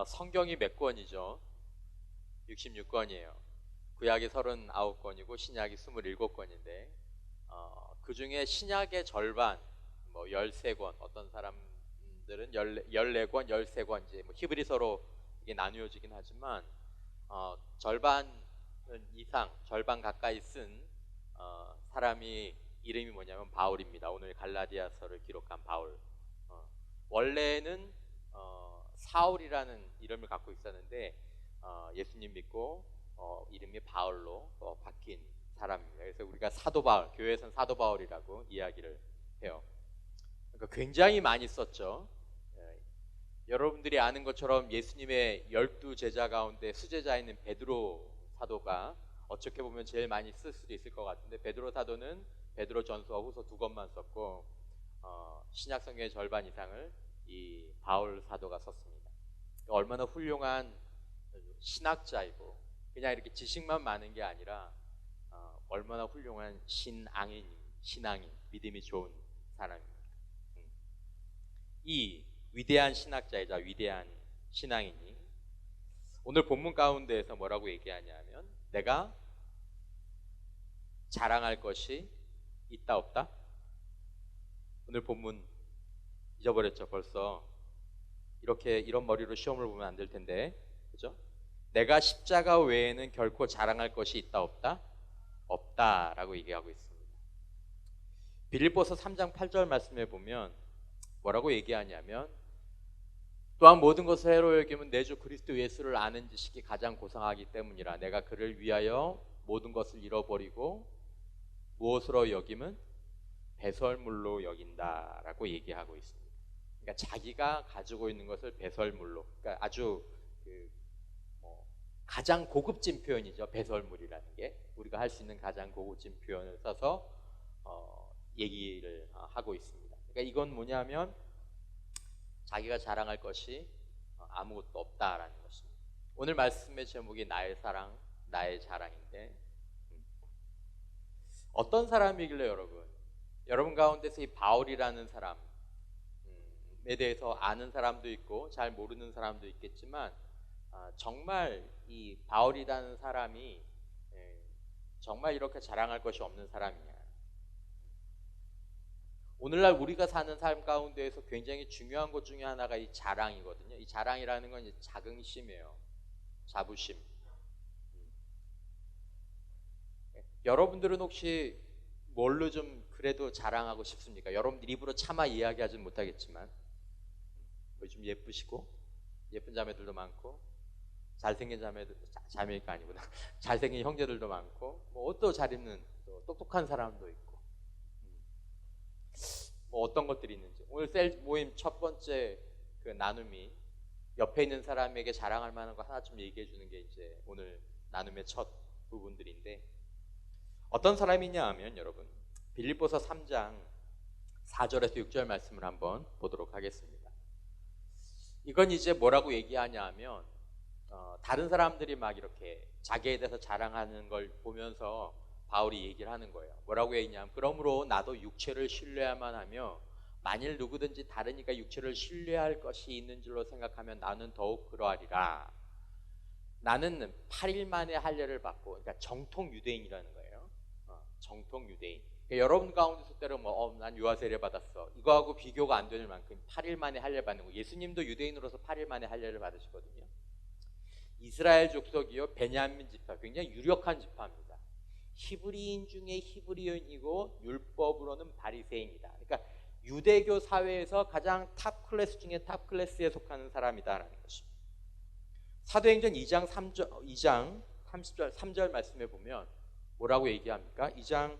성경이 몇 권이죠? 66권이에요. 구약이 39권이고 신약이 27권인데 그 중에 신약의 절반, 뭐 13권, 어떤 사람들은 14권, 13권, 이제 뭐 히브리서로 이게 나누어지긴 하지만 절반 이상, 절반 가까이 쓴 사람이 이름이 뭐냐면 바울입니다. 오늘 갈라디아서를 기록한 바울. 원래는 사울이라는 이름을 갖고 있었는데 예수님 믿고 이름이 바울로 바뀐 사람입니다. 그래서 우리가 사도 바울, 교회에서는 사도 바울이라고 이야기를 해요. 그러니까 굉장히 많이 썼죠. 여러분들이 아는 것처럼 예수님의 12제자 가운데 수제자 있는 베드로 사도가 어떻게 보면 제일 많이 쓸 수도 있을 것 같은데, 베드로 사도는 베드로 전서와 후서 2권만 썼고 신약 성경의 절반 이상을 이 바울 사도가 썼습니다. 얼마나 훌륭한 신학자이고 그냥 이렇게 지식만 많은 게 아니라 얼마나 훌륭한 신앙인, 믿음이 좋은 사람입니다. 이 위대한 신학자이자 위대한 신앙인이 오늘 본문 가운데에서 뭐라고 얘기하냐면, 내가 자랑할 것이 있다 없다? 오늘 본문 잊어버렸죠 벌써. 이런 머리로 시험을 보면 안 될 텐데, 그죠? 내가 십자가 외에는 결코 자랑할 것이 있다 없다? 없다라고 얘기하고 있습니다. 빌립보서 3장 8절 말씀에 보면 뭐라고 얘기하냐면, 또한 모든 것을 해로 여기면 내 주 그리스도 예수를 아는 지식이 가장 고상하기 때문이라. 내가 그를 위하여 모든 것을 잃어버리고 무엇으로 여김은 배설물로 여긴다라고 얘기하고 있습니다. 그러니까 자기가 가지고 있는 것을 배설물로, 그러니까 아주 가장 고급진 표현이죠. 배설물이라는 게 우리가 할 수 있는 가장 고급진 표현을 써서 얘기를 하고 있습니다. 그러니까 이건 뭐냐면 자기가 자랑할 것이 아무것도 없다라는 것입니다. 오늘 말씀의 제목이 나의 사랑, 나의 자랑인데, 어떤 사람이길래 여러분 가운데서 이 바울이라는 사람에 대해서 아는 사람도 있고 잘 모르는 사람도 있겠지만, 정말 이 바울이라는 사람이 정말 이렇게 자랑할 것이 없는 사람이냐. 오늘날 우리가 사는 삶 가운데에서 굉장히 중요한 것 중에 하나가 이 자랑이거든요. 이 자랑이라는 건 이제 자긍심이에요. 자부심. 여러분들은 혹시 뭘로 좀 그래도 자랑하고 싶습니까? 여러분들 입으로 차마 이야기하지는 못하겠지만, 좀 예쁘시고 예쁜 자매들도 많고, 잘생긴 자매가 아니구나. 잘생긴 형제들도 많고, 뭐 옷도 잘 입는 또 똑똑한 사람도 있고, 뭐 어떤 것들이 있는지. 오늘 셀 모임 첫 번째 그 나눔이 옆에 있는 사람에게 자랑할 만한 거 하나 좀 얘기해 주는 게 이제 오늘 나눔의 첫 부분들인데, 어떤 사람이냐 하면 여러분, 빌립보서 3장 4절에서 6절 말씀을 한번 보도록 하겠습니다. 이건 이제 뭐라고 얘기하냐 하면, 다른 사람들이 막 이렇게 자기에 대해서 자랑하는 걸 보면서 바울이 얘기를 하는 거예요. 뭐라고 얘기냐면, 그러므로 나도 육체를 신뢰야만 하며 만일 누구든지 다른 이가 육체를 신뢰할 것이 있는 줄로 생각하면 나는 더욱 그러하리라. 나는 8일 만에 할례를 받고, 그러니까 정통 유대인이라는 거예요. 정통 유대인. 그러니까 여러분 가운데서 때로 난 유아 세례 받았어, 이거하고 비교가 안 되는 만큼 8일 만에 할례 받는 거. 예수님도 유대인으로서 8일 만에 할례를 받으시거든요. 이스라엘 족속이요, 베냐민 지파, 굉장히 유력한 지파입니다. 히브리인 중에 히브리인이고 율법으로는 바리새인이다. 그러니까 유대교 사회에서 가장 탑 클래스 중에 탑 클래스에 속하는 사람이다라는 것입니다. 사도행전 2장 30절 3절 말씀에 보면 뭐라고 얘기합니까? 2장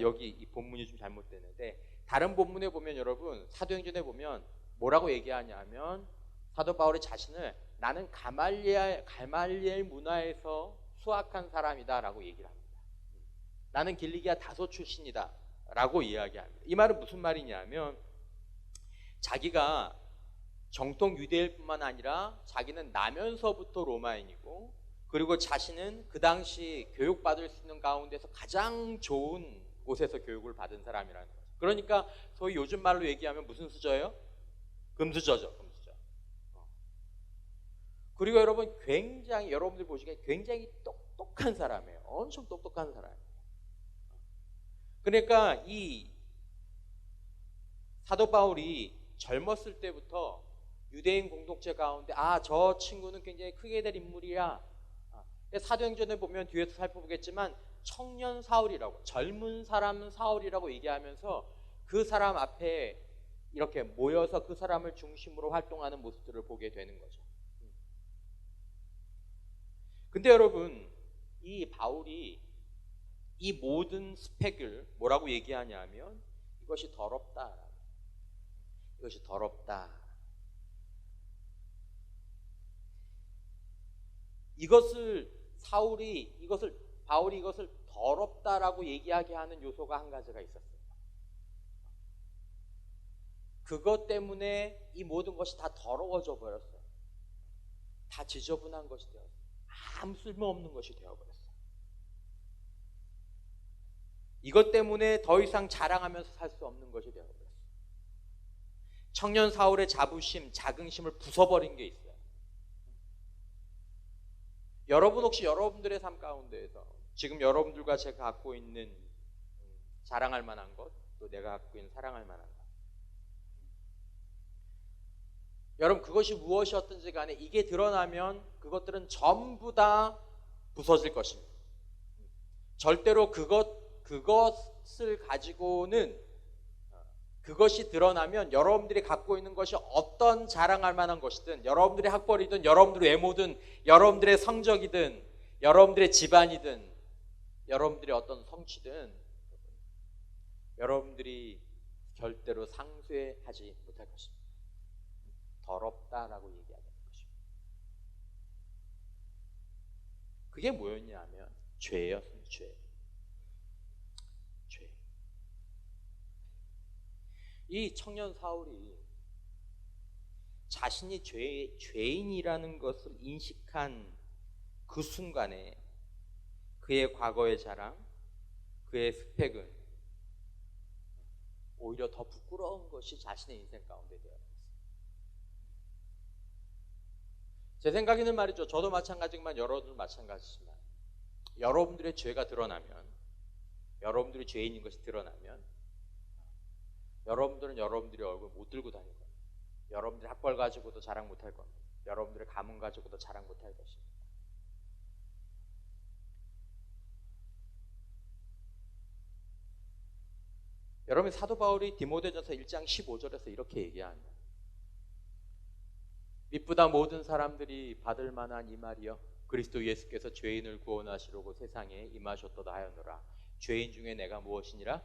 여기 이 본문이 좀 잘못되는데, 다른 본문에 보면 여러분, 사도행전에 보면 뭐라고 얘기하냐면, 사도 바울이 자신을 나는 가말리엘 문화에서 수학한 사람이다라고 얘기를 합니다. 나는 길리기아 다소 출신이다 라고 이야기합니다. 이 말은 무슨 말이냐면, 자기가 정통 유대일 뿐만 아니라 자기는 나면서부터 로마인이고, 그리고 자신은 그 당시 교육받을 수 있는 가운데서 가장 좋은 곳에서 교육을 받은 사람이라는 거죠. 그러니까 소위 요즘 말로 얘기하면 무슨 수저예요? 금수저죠. 금수저. 그리고 여러분 굉장히 여러분들 보시기에 굉장히 똑똑한 사람이에요. 엄청 똑똑한 사람이에요. 그러니까 이 사도 바울이 젊었을 때부터 유대인 공동체 가운데 저 친구는 굉장히 크게 될 인물이야. 사도행전에 보면 뒤에서 살펴보겠지만 청년 사울이라고, 젊은 사람 사울이라고 얘기하면서 그 사람 앞에 이렇게 모여서 그 사람을 중심으로 활동하는 모습들을 보게 되는 거죠. 근데 여러분, 이 바울이 이 모든 스펙을 뭐라고 얘기하냐면 이것이 더럽다. 이것이 더럽다. 바울이 이것을 더럽다라고 얘기하게 하는 요소가 한 가지가 있었어요. 그것 때문에 이 모든 것이 다 더러워져 버렸어요. 다 지저분한 것이 되었어요. 아무 쓸모없는 것이 되어버렸어요. 이것 때문에 더 이상 자랑하면서 살 수 없는 것이 되어버렸어요. 청년 사울의 자부심, 자긍심을 부숴버린 게 있어요. 여러분 혹시 여러분들의 삶 가운데에서 지금 여러분들과 제가 갖고 있는 자랑할 만한 것, 또 내가 갖고 있는 사랑할 만한 것, 여러분 그것이 무엇이었든지 간에 이게 드러나면 그것들은 전부 다 부서질 것입니다. 절대로 그것을 가지고는, 그것이 드러나면 여러분들이 갖고 있는 것이 어떤 자랑할 만한 것이든, 여러분들의 학벌이든 여러분들의 외모든 여러분들의 성적이든 여러분들의 집안이든 여러분들의 어떤 성취든 여러분들이 절대로 상쇄하지 못할 것입니다. 더럽다라고 얘기하는 것입니다. 그게 뭐였냐면 죄였습니다. 죄. 이 청년 사울이 자신이 죄인이라는 것을 인식한 그 순간에 그의 과거의 자랑, 그의 스펙은 오히려 더 부끄러운 것이 자신의 인생 가운데 되어있습니다. 제 생각에는 말이죠. 저도 마찬가지지만 여러분도 마찬가지지만 여러분들의 죄가 드러나면, 여러분들이 죄인인 것이 드러나면 여러분들은 여러분들의 얼굴 못 들고 다닐 겁니다. 여러분들의 학벌 가지고도 자랑 못할 겁니다. 여러분들의 가문 가지고도 자랑 못할 것입니다. 여러분, 사도 바울이 디모데전서 1장 15절에서 이렇게 얘기합니다. 미쁘다 모든 사람들이 받을 만한 이 말이여, 그리스도 예수께서 죄인을 구원하시려고 세상에 임하셨도다 하였노라. 죄인 중에 내가 무엇이니라?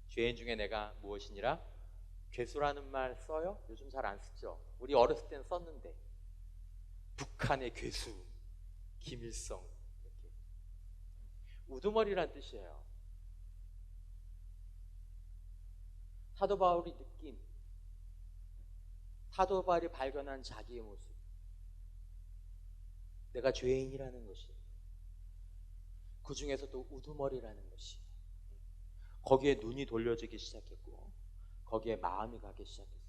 죄인 중에 내가 무엇이니라? 괴수라는 말 써요? 요즘 잘 안 쓰죠. 우리 어렸을 때는 썼는데. 북한의 괴수, 김일성, 이렇게. 우두머리란 뜻이에요. 사도 바울이 느낀, 사도 바울이 발견한 자기의 모습, 내가 죄인이라는 것이, 그 중에서도 우두머리라는 것이, 거기에 눈이 돌려지기 시작했고 거기에 마음이 가기 시작했어요.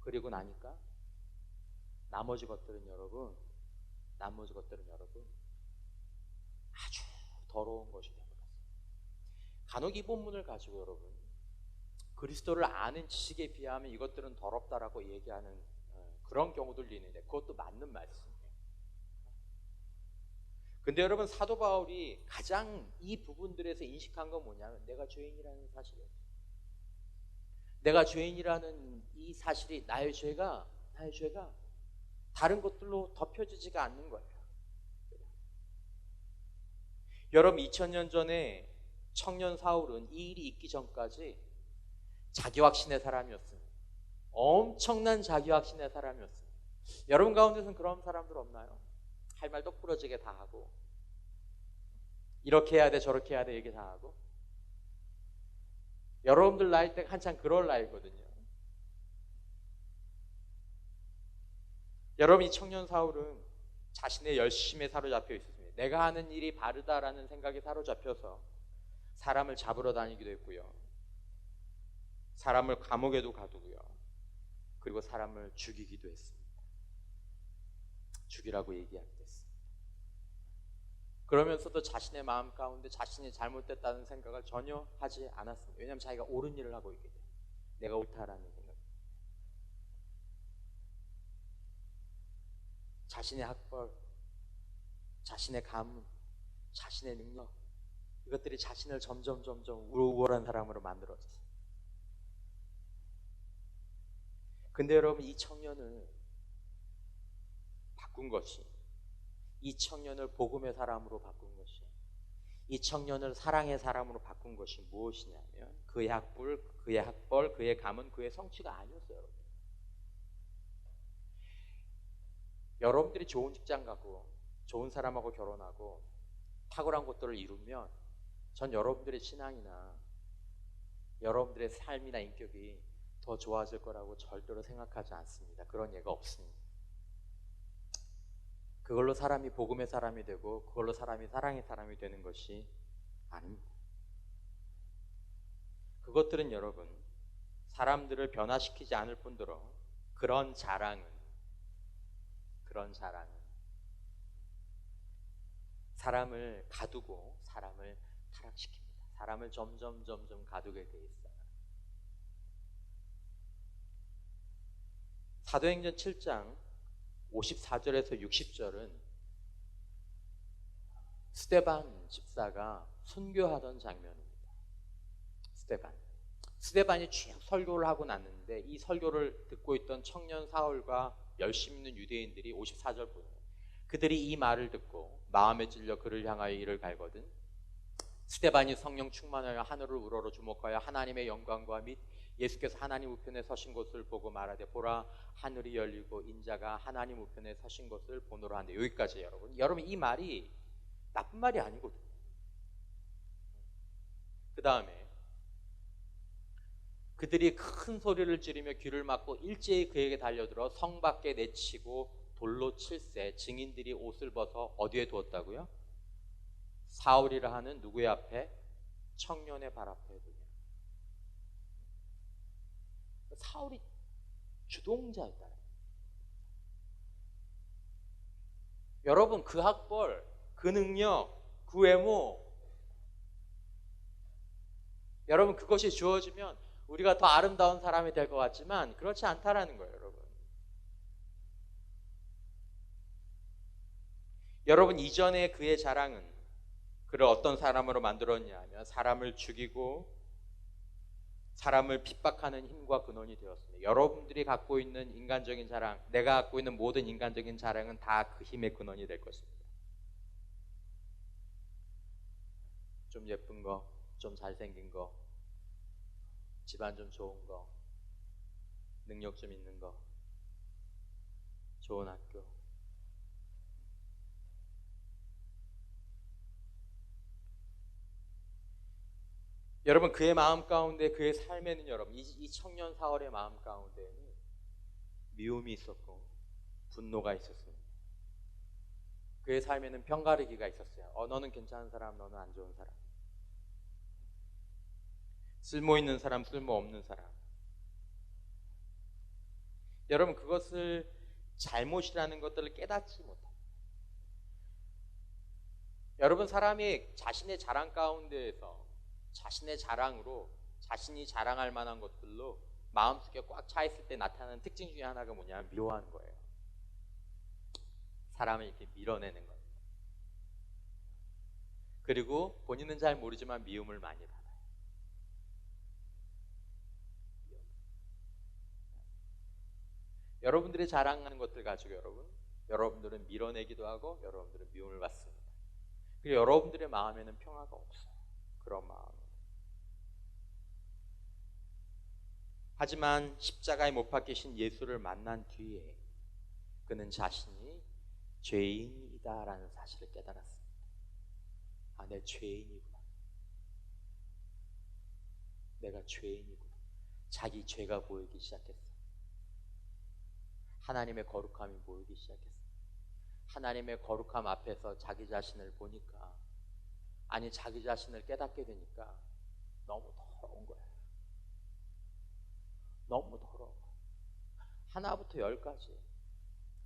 그리고 나니까 나머지 것들은 여러분 아주 더러운 것이 되어버렸어요. 간혹 이 본문을 가지고 여러분 그리스도를 아는 지식에 비하면 이것들은 더럽다라고 얘기하는 그런 경우들이 있는데 그것도 맞는 말씀이에요. 근데 여러분 사도 바울이 가장 이 부분들에서 인식한 건 뭐냐면 내가 죄인이라는 사실이에요. 내가 죄인이라는 이 사실이 나의 죄가 다른 것들로 덮여지지가 않는 거예요. 여러분 2000년 전에 청년 사울은 이 일이 있기 전까지 자기 확신의 사람이었습니다. 엄청난 자기 확신의 사람이었습니다. 여러분 가운데서는 그런 사람들 없나요? 할 말 똑부러지게 다 하고 이렇게 해야 돼 저렇게 해야 돼 얘기 다 하고. 여러분들 나이 때 한참 그럴 나이거든요. 여러분 이 청년 사울은 자신의 열심에 사로잡혀 있었습니다. 내가 하는 일이 바르다라는 생각에 사로잡혀서 사람을 잡으러 다니기도 했고요. 사람을 감옥에도 가두고요. 그리고 사람을 죽이기도 했습니다. 죽이라고 얘기하게 됐습니다. 그러면서도 자신의 마음 가운데 자신이 잘못됐다는 생각을 전혀 하지 않았습니다. 왜냐하면 자기가 옳은 일을 하고 있기 때문에, 내가 옳다라는 생각. 자신의 학벌, 자신의 가문, 자신의 능력, 이것들이 자신을 점점 우월한 사람으로 만들어졌어요. 근데 여러분, 이 청년을 바꾼 것이, 이 청년을 복음의 사람으로 바꾼 것이, 이 청년을 사랑의 사람으로 바꾼 것이 무엇이냐면 그의 학벌, 그의 가문, 그의 성취가 아니었어요. 여러분. 여러분들이 좋은 직장 가고 좋은 사람하고 결혼하고 탁월한 것들을 이루면 전 여러분들의 신앙이나 여러분들의 삶이나 인격이 더 좋아질 거라고 절대로 생각하지 않습니다. 그런 예가 없습니다. 그걸로 사람이 복음의 사람이 되고 그걸로 사람이 사랑의 사람이 되는 것이 아닙니다. 그것들은 여러분, 사람들을 변화시키지 않을 뿐더러 그런 자랑은 사람을 가두고 사람을 타락시킵니다. 사람을 점점 가두게 돼 있어요. 사도행전 7장 54절에서 60절은 스데반 집사가 순교하던 장면입니다. 스데반이 쭉 설교를 하고 났는데 이 설교를 듣고 있던 청년 사울과 열심 있는 유대인들이 54절 보면 그들이 이 말을 듣고 마음에 찔려 그를 향하여 이를 갈거든 스데반이 성령 충만하여 하늘을 우러러 주목하여 하나님의 영광과 및 예수께서 하나님 우편에 서신 것을 보고 말하되 보라 하늘이 열리고 인자가 하나님 우편에 서신 것을 보노라 하는데, 여기까지 여러분 이 말이 나쁜 말이 아니거든요. 그 다음에 그들이 큰 소리를 지르며 귀를 막고 일제히 그에게 달려들어 성 밖에 내치고 돌로 칠세 증인들이 옷을 벗어 어디에 두었다고요? 사울이라 하는 누구의 앞에? 청년의 발 앞에 두냐. 사울이 주동자였다. 여러분, 그 학벌, 그 능력, 그 외모, 여러분 그것이 주어지면 우리가 더 아름다운 사람이 될 것 같지만 그렇지 않다라는 거예요. 여러분 이전에 그의 자랑은 그를 어떤 사람으로 만들었냐 하면 사람을 죽이고 사람을 핍박하는 힘과 근원이 되었습니다. 여러분들이 갖고 있는 인간적인 자랑, 내가 갖고 있는 모든 인간적인 자랑은 다 그 힘의 근원이 될 것입니다. 좀 예쁜 거, 좀 잘생긴 거, 집안 좀 좋은 거, 능력 좀 있는 거, 좋은 학교. 여러분 그의 마음 가운데, 그의 삶에는 여러분 이 청년 사울의 마음 가운데에는 미움이 있었고 분노가 있었습니다. 그의 삶에는 편가르기가 있었어요. 너는 괜찮은 사람, 너는 안 좋은 사람, 쓸모 있는 사람, 쓸모 없는 사람. 여러분 그것을 잘못이라는 것들을 깨닫지 못합니다. 여러분 사람이 자신의 자랑 가운데에서 자신의 자랑으로 자신이 자랑할 만한 것들로 마음속에 꽉 차 있을 때 나타나는 특징 중에 하나가 뭐냐면 미워하는 거예요. 사람을 이렇게 밀어내는 거예요. 그리고 본인은 잘 모르지만 미움을 많이 받아요. 여러분들이 자랑하는 것들 가지고 여러분들은 밀어내기도 하고 여러분들은 미움을 받습니다. 그리고 여러분들의 마음에는 평화가 없어요. 그런 마음. 하지만 십자가에 못 박히신 예수를 만난 뒤에 그는 자신이 죄인이다라는 사실을 깨달았습니다. 내 죄인이구나. 내가 죄인이구나. 자기 죄가 보이기 시작했어. 하나님의 거룩함이 보이기 시작했어. 하나님의 거룩함 앞에서 자기 자신을 보니까, 자기 자신을 깨닫게 되니까 너무 더러운 거야. 너무 더러워. 하나부터 열까지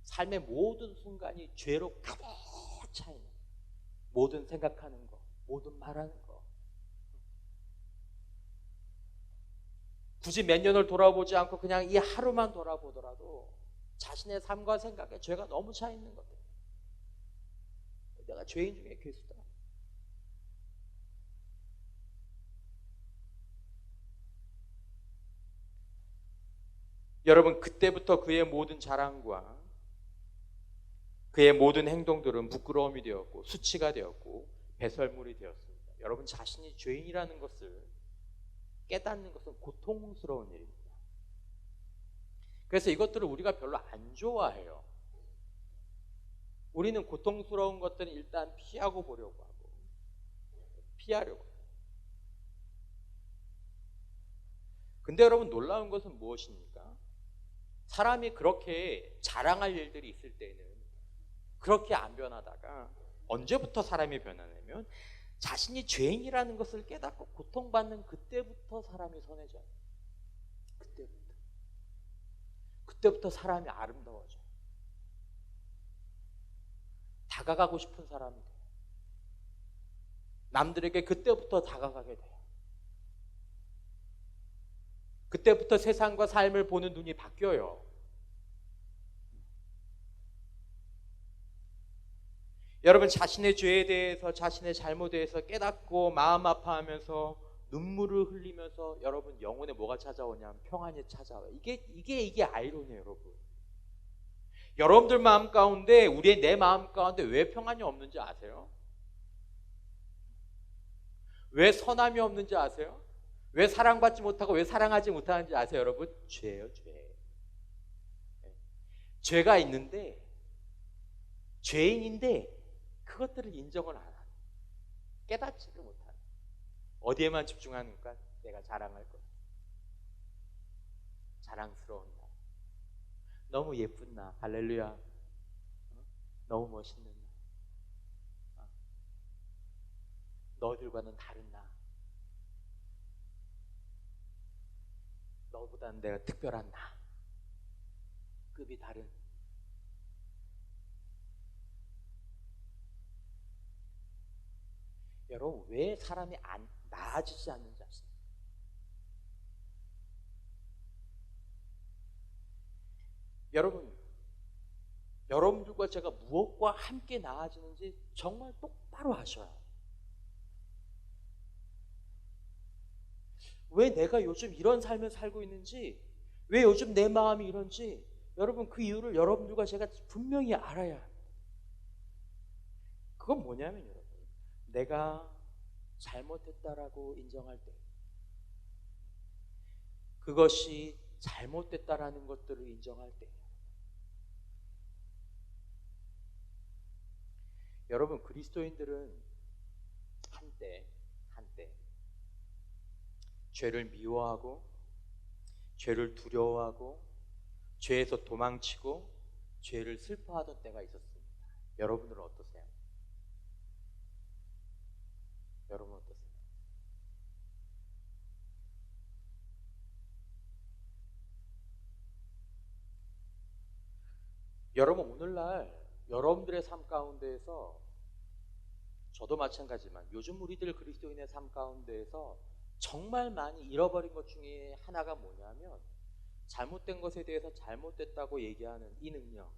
삶의 모든 순간이 죄로 가득 차 있는, 모든 생각하는 거, 모든 말하는 거, 굳이 몇 년을 돌아보지 않고 그냥 이 하루만 돌아보더라도 자신의 삶과 생각에 죄가 너무 차 있는 것들. 내가 죄인 중에 괴수다. 여러분, 그때부터 그의 모든 자랑과 그의 모든 행동들은 부끄러움이 되었고 수치가 되었고 배설물이 되었습니다. 여러분, 자신이 죄인이라는 것을 깨닫는 것은 고통스러운 일입니다. 그래서 이것들을 우리가 별로 안 좋아해요. 우리는 고통스러운 것들은 일단 피하고 보려고 하고 피하려고 해요. 근데 여러분, 놀라운 것은 무엇입니까? 사람이 그렇게 자랑할 일들이 있을 때는 그렇게 안 변하다가 언제부터 사람이 변하냐면 자신이 죄인이라는 것을 깨닫고 고통받는 그때부터 사람이 선해져요. 그때부터 사람이 아름다워져요. 다가가고 싶은 사람이 돼요. 남들에게 그때부터 다가가게 돼요. 그때부터 세상과 삶을 보는 눈이 바뀌어요. 여러분, 자신의 죄에 대해서, 자신의 잘못에 대해서 깨닫고 마음 아파하면서 눈물을 흘리면서 여러분, 영혼에 뭐가 찾아오냐면 평안이 찾아와요. 이게 아이러니예요, 여러분. 여러분들 마음 가운데, 내 마음 가운데 왜 평안이 없는지 아세요? 왜 선함이 없는지 아세요? 왜 사랑받지 못하고 왜 사랑하지 못하는지 아세요, 여러분? 죄예요, 죄. 죄가 있는데, 죄인인데 그것들을 인정을 안 하는, 깨닫지도 못하는, 어디에만 집중하는가? 내가 자랑할 것, 자랑스러운 나, 너무 예쁜 나, 할렐루야, 너무 멋있는 나, 너희들과는 다른 나, 너보다는 내가 특별한 나, 급이 다른. 여러분, 왜 사람이 나아지지 않는지 아십니까? 여러분들과 제가 무엇과 함께 나아지는지 정말 똑바로 아셔요. 왜 내가 요즘 이런 삶을 살고 있는지, 왜 요즘 내 마음이 이런지, 여러분, 그 이유를 여러분들과 제가 분명히 알아야 합니다. 그건 뭐냐면, 여러분, 내가 잘못했다라고 인정할 때, 그것이 잘못됐다라는 것들을 인정할 때, 여러분, 그리스도인들은 한때 죄를 미워하고 죄를 두려워하고 죄에서 도망치고 죄를 슬퍼하던 때가 있었습니다. 여러분들은 어떠세요? 여러분 어떠세요? 여러분, 오늘날 여러분들의 삶 가운데에서, 저도 마찬가지지만 요즘 우리들 그리스도인의 삶 가운데에서 정말 많이 잃어버린 것 중에 하나가 뭐냐면, 잘못된 것에 대해서 잘못됐다고 얘기하는 이 능력.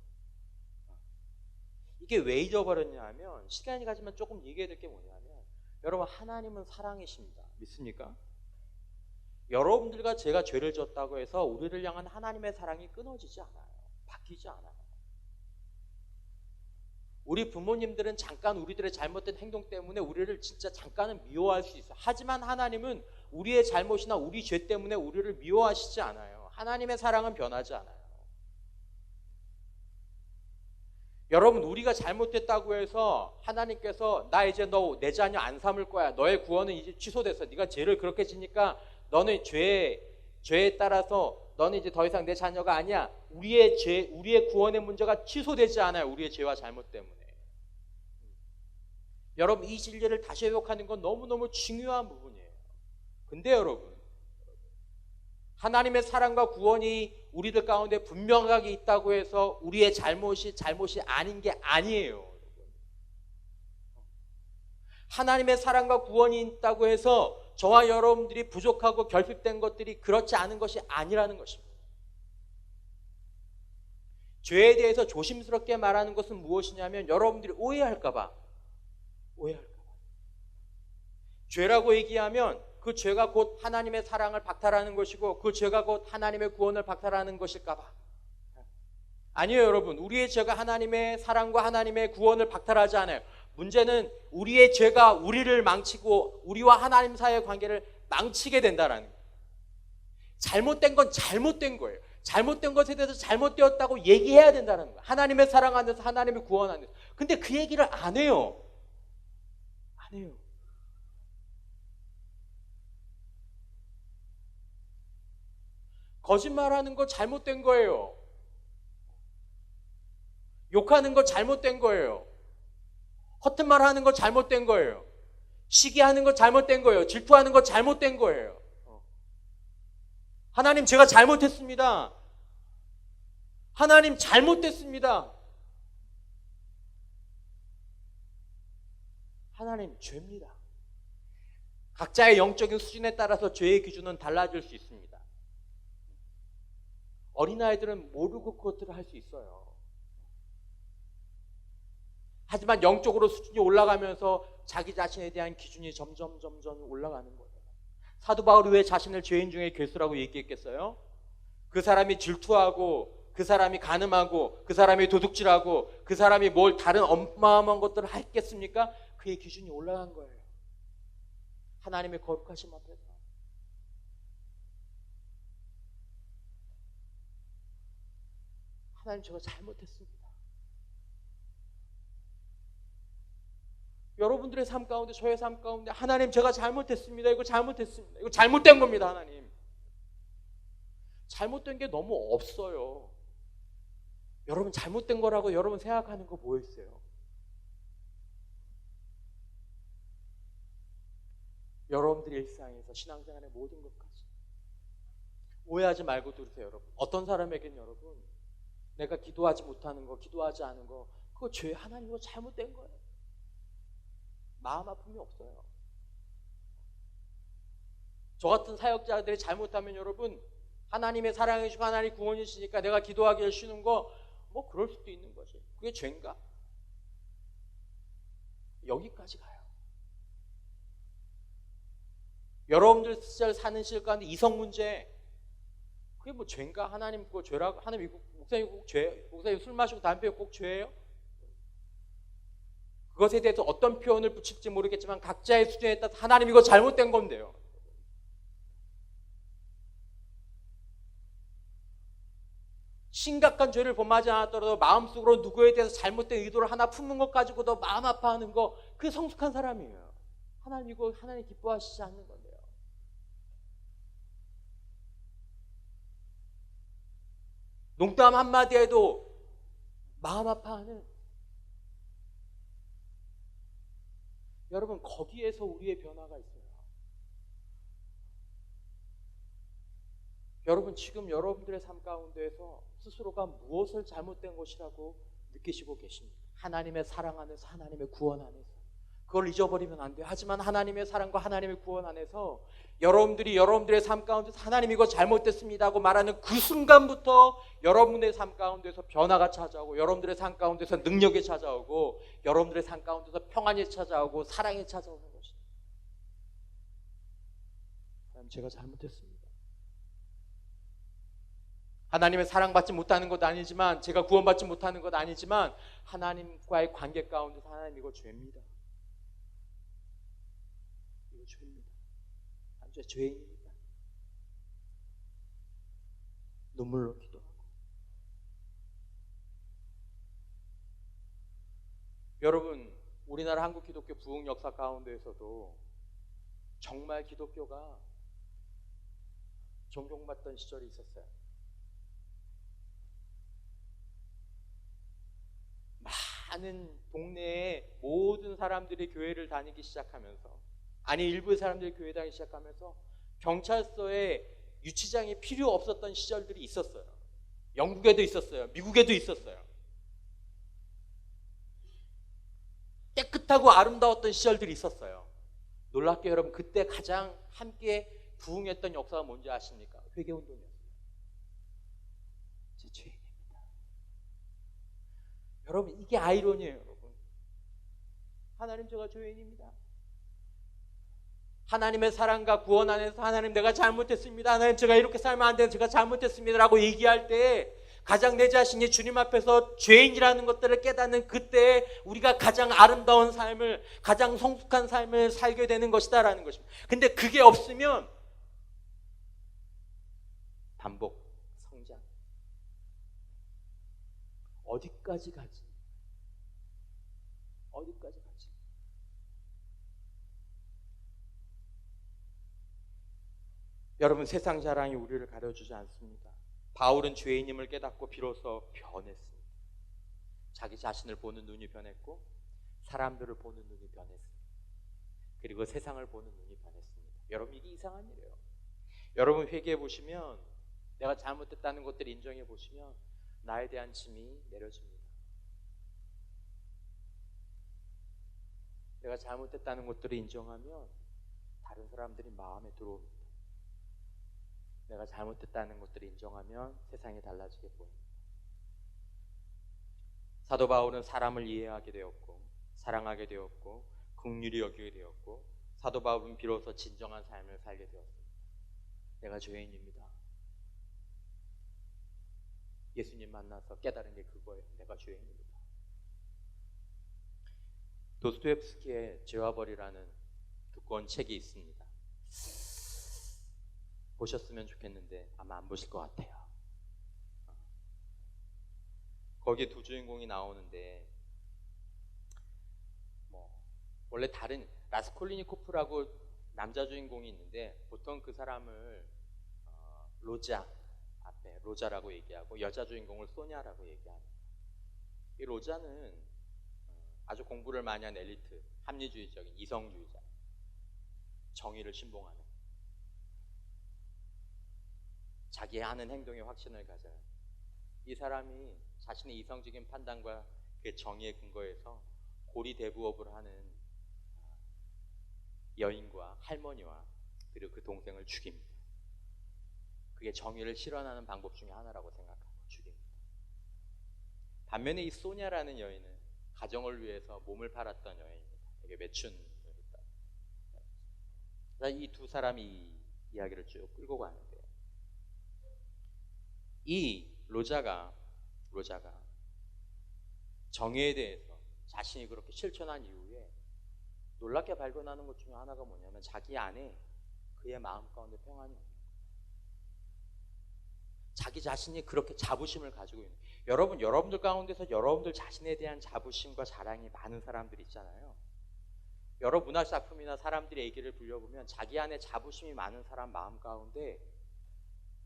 이게 왜 잊어버렸냐 하면, 시간이 가지면 조금 얘기해야 될 게 뭐냐면, 여러분, 하나님은 사랑이십니다. 믿습니까? 여러분들과 제가 죄를 졌다고 해서 우리를 향한 하나님의 사랑이 끊어지지 않아요. 바뀌지 않아요. 우리 부모님들은 잠깐 우리들의 잘못된 행동 때문에 우리를 진짜 잠깐은 미워할 수 있어요. 하지만 하나님은 우리의 잘못이나 우리 죄 때문에 우리를 미워하시지 않아요. 하나님의 사랑은 변하지 않아요. 여러분, 우리가 잘못했다고 해서 하나님께서 나 이제 너 내 자녀 안 삼을 거야, 너의 구원은 이제 취소됐어, 네가 죄를 그렇게 지니까 너는 죄에 따라서 너는 이제 더 이상 내 자녀가 아니야, 우리의 구원의 문제가 취소되지 않아요. 우리의 죄와 잘못 때문에. 여러분, 이 진리를 다시 회복하는 건 너무너무 중요한 부분이에요. 근데 여러분, 하나님의 사랑과 구원이 우리들 가운데 분명하게 있다고 해서 우리의 잘못이 아닌 게 아니에요. 하나님의 사랑과 구원이 있다고 해서 저와 여러분들이 부족하고 결핍된 것들이 그렇지 않은 것이 아니라는 것입니다. 죄에 대해서 조심스럽게 말하는 것은 무엇이냐면 여러분들이 오해할까봐. 죄라고 얘기하면 그 죄가 곧 하나님의 사랑을 박탈하는 것이고 그 죄가 곧 하나님의 구원을 박탈하는 것일까봐. 아니에요, 여러분. 우리의 죄가 하나님의 사랑과 하나님의 구원을 박탈하지 않아요. 문제는 우리의 죄가 우리를 망치고 우리와 하나님 사이의 관계를 망치게 된다는 거예요. 잘못된 건 잘못된 거예요. 잘못된 것에 대해서 잘못되었다고 얘기해야 된다는 거예요. 하나님의 사랑 안에서, 하나님의 구원 안에서. 근데 그 얘기를 안 해요. 거짓말하는 거 잘못된 거예요. 욕하는 거 잘못된 거예요. 허튼 말 하는 거 잘못된 거예요. 시기하는 거 잘못된 거예요. 질투하는 거 잘못된 거예요. 하나님, 제가 잘못했습니다. 하나님, 잘못됐습니다. 하나님, 죄입니다. 각자의 영적인 수준에 따라서 죄의 기준은 달라질 수 있습니다. 어린아이들은 모르고 그것들을 할 수 있어요. 하지만 영적으로 수준이 올라가면서 자기 자신에 대한 기준이 점점 올라가는 거예요. 사도 바울이 왜 자신을 죄인 중에 괴수라고 얘기했겠어요? 그 사람이 질투하고, 그 사람이 간음하고, 그 사람이 도둑질하고, 그 사람이 뭘 다른 어마어마한 것들을 했겠습니까? 그의 기준이 올라간 거예요. 하나님의 거룩하심 앞에서. 하나님, 제가 잘못했습니다. 여러분들의 삶 가운데, 저의 삶 가운데 하나님, 제가 잘못했습니다. 이거 잘못했습니다. 이거 잘못된 겁니다. 하나님, 잘못된 게 너무 없어요. 여러분, 잘못된 거라고 여러분 생각하는 거 뭐였어요? 여러분들의 일상에서, 신앙생활의 모든 것까지 오해하지 말고 들으세요. 여러분, 어떤 사람에게는 여러분, 내가 기도하지 못하는 거, 기도하지 않은 거, 그거 죄, 하나님으로 잘못된 거예요. 마음 아픔이 없어요. 저 같은 사역자들이 잘못하면 여러분, 하나님의 사랑이시고 하나님 구원이시니까 내가 기도하기를 쉬는 거, 뭐 그럴 수도 있는 거지. 그게 죄인가? 여기까지 가요. 여러분들 시절 사는 시절 가운데 이성 문제, 그게 뭐 죄인가? 하나님 그거 죄라고? 하나님 목사님 꼭 죄? 목사님 술 마시고 담배 피우고 꼭 죄예요? 그것에 대해서 어떤 표현을 붙일지 모르겠지만 각자의 수준에 따라 하나님 이거 잘못된 건데요. 심각한 죄를 범하지 않았더라도 마음속으로 누구에 대해서 잘못된 의도를 하나 품은 것 가지고도 마음 아파하는 거, 그게 성숙한 사람이에요. 하나님 이거 하나님 기뻐하시지 않는 건데요. 농담 한마디에도 마음 아파하는, 여러분, 거기에서 우리의 변화가 있어요. 여러분, 지금 여러분들의 삶 가운데에서 스스로가 무엇을 잘못된 것이라고 느끼시고 계십니까? 하나님의 사랑 안에서, 하나님의 구원 안에서. 그걸 잊어버리면 안 돼요. 하지만 하나님의 사랑과 하나님의 구원 안에서 여러분들이 여러분들의 삶 가운데서 하나님 이거 잘못됐습니다 하고 말하는 그 순간부터 여러분의 삶 가운데서 변화가 찾아오고, 여러분들의 삶 가운데서 능력이 찾아오고, 여러분들의 삶 가운데서 평안이 찾아오고 사랑이 찾아오는 것입니다. 하나님, 제가 잘못했습니다. 하나님의 사랑받지 못하는 것도 아니지만, 제가 구원받지 못하는 것도 아니지만, 하나님과의 관계 가운데서 하나님 이거 죄입니다. 이거 죄입니다. 저 죄인입니다. 눈물로 기도하고. 여러분, 우리나라 한국 기독교 부흥 역사 가운데에서도 정말 기독교가 존경받던 시절이 있었어요. 많은 동네에 모든 사람들이 교회를 다니기 시작하면서, 아니 일부의 사람들이 교회 다니기 시작하면서 경찰서에 유치장이 필요 없었던 시절들이 있었어요. 영국에도 있었어요. 미국에도 있었어요. 깨끗하고 아름다웠던 시절들이 있었어요. 놀랍게 여러분, 그때 가장 함께 부흥했던 역사가 뭔지 아십니까? 회개운동이었어요. 제 죄인입니다. 여러분, 이게 아이러니예요. 여러분, 하나님, 제가 죄인입니다. 하나님의 사랑과 구원 안에서 하나님, 내가 잘못했습니다. 하나님, 제가 이렇게 살면 안 되는, 제가 잘못했습니다 라고 얘기할 때 가장 내 자신이 주님 앞에서 죄인이라는 것들을 깨닫는 그때 우리가 가장 아름다운 삶을, 가장 성숙한 삶을 살게 되는 것이다 라는 것입니다. 근데 그게 없으면 반복, 성장, 어디까지 가지? 어디까지 가지? 여러분, 세상 자랑이 우리를 가려주지 않습니다. 바울은 죄인임을 깨닫고 비로소 변했습니다. 자기 자신을 보는 눈이 변했고 사람들을 보는 눈이 변했습니다. 그리고 세상을 보는 눈이 변했습니다. 여러분, 이게 이상한 일이에요. 여러분, 회개해 보시면, 내가 잘못했다는 것들을 인정해 보시면 나에 대한 짐이 내려집니다. 내가 잘못했다는 것들을 인정하면 다른 사람들이 마음에 들어옵니다. 내가 잘못했다는 것들을 인정하면 세상이 달라지게 보입니다. 사도 바울은 사람을 이해하게 되었고 사랑하게 되었고 긍휼히 여기게 되었고, 사도 바울은 비로소 진정한 삶을 살게 되었습니다. 내가 죄인입니다. 예수님 만나서 깨달은 게 그거예요. 내가 죄인입니다. 도스토옙스키의 죄와 벌이라는 두꺼운 책이 있습니다. 보셨으면 좋겠는데 아마 안 보실 것 같아요. 거기에 두 주인공이 나오는데, 원래 다른 라스콜리니코프라고 남자 주인공이 있는데 보통 그 사람을 로자, 앞에 로자라고 얘기하고 여자 주인공을 소냐라고 얘기합니다. 이 로자는 아주 공부를 많이 한 엘리트, 합리주의적인 이성주의자, 정의를 신봉하는, 자기 하는 행동에 확신을 가져요. 이 사람이 자신의 이성적인 판단과 그 정의에 근거해서 고리대부업을 하는 여인과 할머니와 그리고 그 동생을 죽입니다. 그게 정의를 실현하는 방법 중에 하나라고 생각하고 죽입니다. 반면에 이 소냐라는 여인은 가정을 위해서 몸을 팔았던 여인입니다. 되게 매춘입니다. 이 두 사람이 이 이야기를 쭉 끌고 가는데, 이 로자가 정의에 대해서 자신이 그렇게 실천한 이후에 놀랍게 발견하는 것 중에 하나가 뭐냐면, 자기 안에 그의 마음 가운데 평안이 없는 거예요. 자기 자신이 그렇게 자부심을 가지고 있는, 여러분들 가운데서 여러분들 자신에 대한 자부심과 자랑이 많은 사람들이 있잖아요. 여러 문학작품이나 사람들의 얘기를 불려보면 자기 안에 자부심이 많은 사람 마음 가운데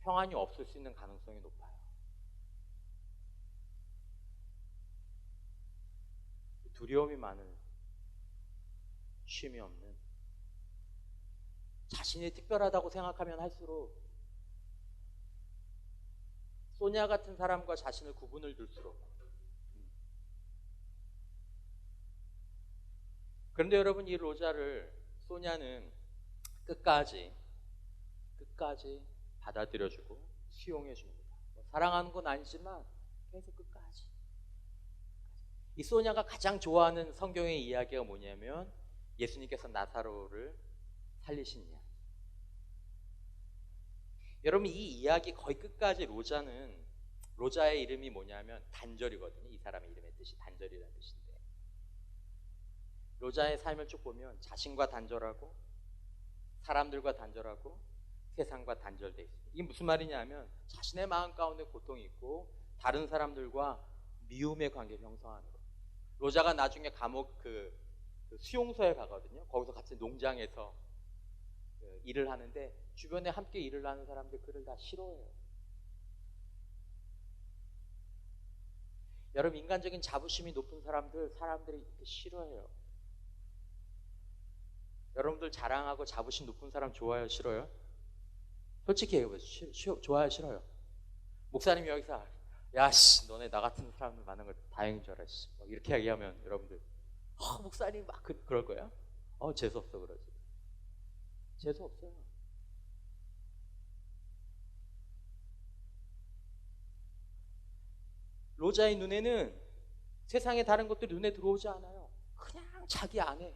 평안이 없을 수 있는 가능성이 높아요. 두려움이 많은, 쉼이 없는, 자신이 특별하다고 생각하면 할수록, 소냐 같은 사람과 자신을 구분을 둘수록. 그런데 여러분, 이 소냐는 끝까지 받아들여주고 수용해줍니다. 사랑하는 건 아니지만 계속 끝까지. 이 소냐가 가장 좋아하는 성경의 이야기가 뭐냐면, 예수님께서 나사로를 살리신 이야기. 여러분, 이 이야기 거의 끝까지 로자의 이름이 뭐냐면 단절이거든요. 이 사람의 이름의 뜻이 단절이라는 뜻인데, 로자의 삶을 쭉 보면 자신과 단절하고 사람들과 단절하고 세상과 단절돼 있습니다. 이게 무슨 말이냐면, 자신의 마음 가운데 고통이 있고 다른 사람들과 미움의 관계를 형성하는 거예요. 로자가 나중에 감옥 그 수용소에 가거든요. 거기서 같이 농장에서 일을 하는데 주변에 함께 일을 하는 사람들 그를 다 싫어해요. 여러분, 인간적인 자부심이 높은 사람들이 이렇게 싫어해요. 여러분들 자랑하고 자부심 높은 사람 좋아요, 싫어요? 솔직히 얘기해보세요. 좋아요, 싫어요? 목사님이 여기서 야씨 너네 나 같은 사람들 많은 걸 다행인 줄 알아. 이렇게 얘기하면 여러분들 목사님 막 그럴 거예요? 재수없어 그러지. 재수없어요. 로자의 눈에는 세상의 다른 것들이 눈에 들어오지 않아요. 그냥 자기 안에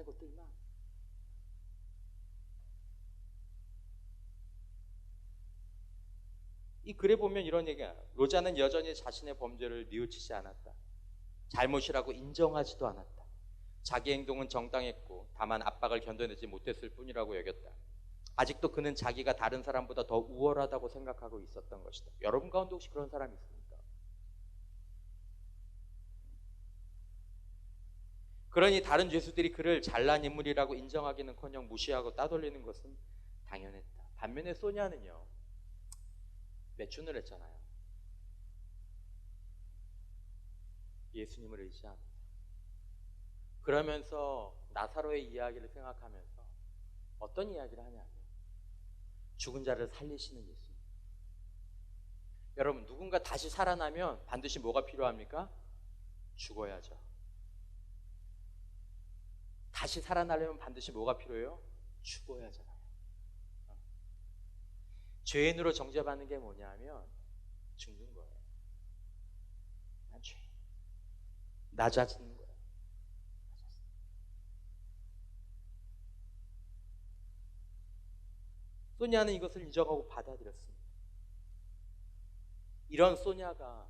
것들만. 이 글에 보면 이런 얘기야. 로자는 여전히 자신의 범죄를 뉘우치지 않았다. 잘못이라고 인정하지도 않았다. 자기 행동은 정당했고 다만 압박을 견뎌내지 못했을 뿐이라고 여겼다. 아직도 그는 자기가 다른 사람보다 더 우월하다고 생각하고 있었던 것이다. 여러분 가운데 혹시 그런 사람이 있습니까? 그러니 다른 죄수들이 그를 잘난 인물이라고 인정하기는커녕 무시하고 따돌리는 것은 당연했다. 반면에 소냐는요, 매춘을 했잖아요. 예수님을 의지하면서. 그러면서 나사로의 이야기를 생각하면서 어떤 이야기를 하냐면 죽은 자를 살리시는 예수님. 여러분, 누군가 다시 살아나면 반드시 뭐가 필요합니까? 죽어야죠. 다시 살아나려면 반드시 뭐가 필요해요? 죽어야 하잖아요. 죄인으로 정죄받는 게 뭐냐면 죽는 거예요. 난 죄인. 낮아지는 거예요. 소냐는 이것을 인정하고 받아들였습니다. 이런 소냐가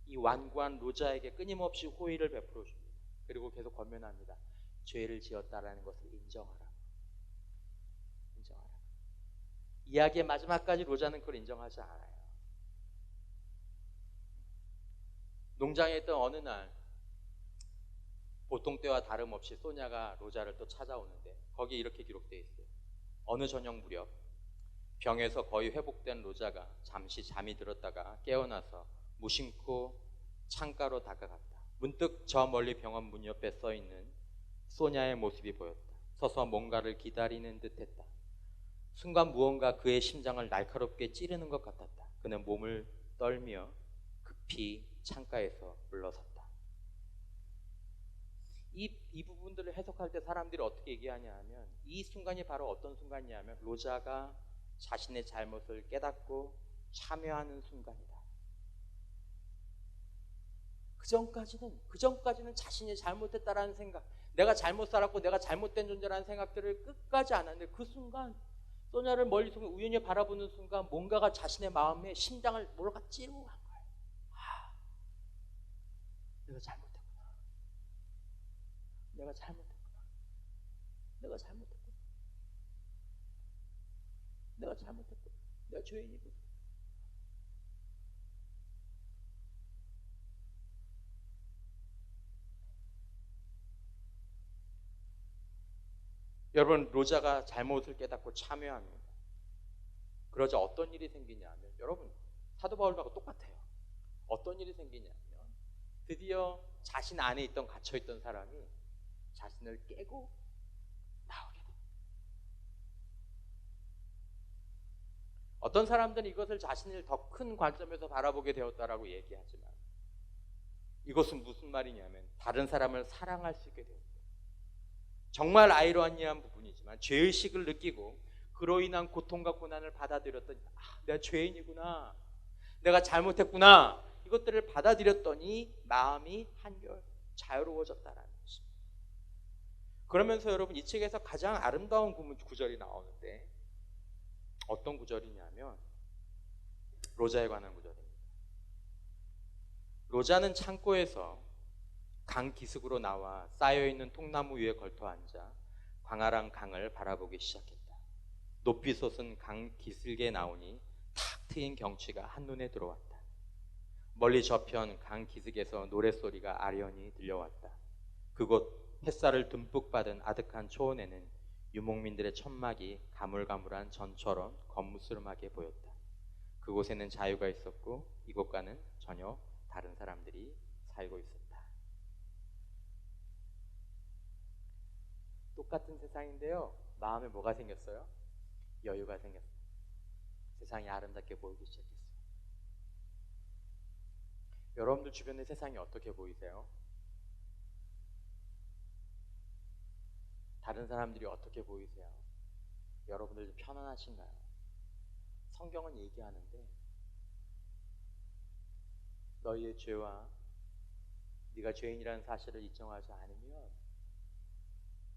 이 완고한 로자에게 끊임없이 호의를 베풀어 줍니다. 그리고 계속 권면합니다. 죄를 지었다라는 것을 인정하라. 인정하라. 이야기의 마지막까지 로자는 그걸 인정하지 않아요. 농장에 있던 어느 날 보통 때와 다름없이 소냐가 로자를 또 찾아오는데 거기에 이렇게 기록되어 있어요. 어느 저녁 무렵 병에서 거의 회복된 로자가 잠시 잠이 들었다가 깨어나서 무심코 창가로 다가갔다. 문득 저 멀리 병원 문 옆에 써있는 소냐의 모습이 보였다. 서서 뭔가를 기다리는 듯했다. 순간 무언가 그의 심장을 날카롭게 찌르는 것 같았다. 그는 몸을 떨며 급히 창가에서 물러섰다. 이 부분들을 해석할 때 사람들이 어떻게 얘기하냐 하면 이 순간이 바로 어떤 순간이냐 하면 로자가 자신의 잘못을 깨닫고 참여하는 순간이다. 그 전까지는 자신이 잘못했다라는 생각, 내가 잘못 살았고 내가 잘못된 존재라는 생각들을 끝까지 안 하는데 그 순간 소냐를 멀리서 우연히 바라보는 순간 뭔가가 자신의 마음에 심장을 뭐가 찌르고 간 거예요. 내가 잘못했구나. 내가 잘못했구나. 내가 잘못했구나. 내가 잘못했구나. 내가 죄인이구나. 여러분, 로자가 잘못을 깨닫고 참여합니다. 그러자 어떤 일이 생기냐면 여러분, 사도 바울하고 똑같아요. 어떤 일이 생기냐면 드디어 자신 안에 있던 갇혀있던 사람이 자신을 깨고 나오게 됩니다. 어떤 사람들은 이것을 자신을 더 큰 관점에서 바라보게 되었다라고 얘기하지만 이것은 무슨 말이냐면 다른 사람을 사랑할 수 있게 되었어요. 정말 아이러니한 부분이지만 죄의식을 느끼고 그로 인한 고통과 고난을 받아들였더니 내가 죄인이구나, 내가 잘못했구나, 이것들을 받아들였더니 마음이 한결 자유로워졌다라는 것입니다. 그러면서 여러분, 이 책에서 가장 아름다운 구절이 나오는데 어떤 구절이냐면 로자에 관한 구절입니다. 로자는 창고에서 강 기슭으로 나와 쌓여있는 통나무 위에 걸터 앉아 광활한 강을 바라보기 시작했다. 높이 솟은 강 기슭에 나오니 탁 트인 경치가 한눈에 들어왔다. 멀리 저편 강 기슭에서 노랫소리가 아련히 들려왔다. 그곳 햇살을 듬뿍 받은 아득한 초원에는 유목민들의 천막이 가물가물한 전처럼 겉무스름하게 보였다. 그곳에는 자유가 있었고 이곳과는 전혀 다른 사람들이 살고 있었다. 똑같은 세상인데요, 마음에 뭐가 생겼어요? 여유가 생겼어요. 세상이 아름답게 보이기 시작했어요. 여러분들 주변의 세상이 어떻게 보이세요? 다른 사람들이 어떻게 보이세요? 여러분들 좀 편안하신가요? 성경은 얘기하는데 너희의 죄와 네가 죄인이라는 사실을 인정하지 않으면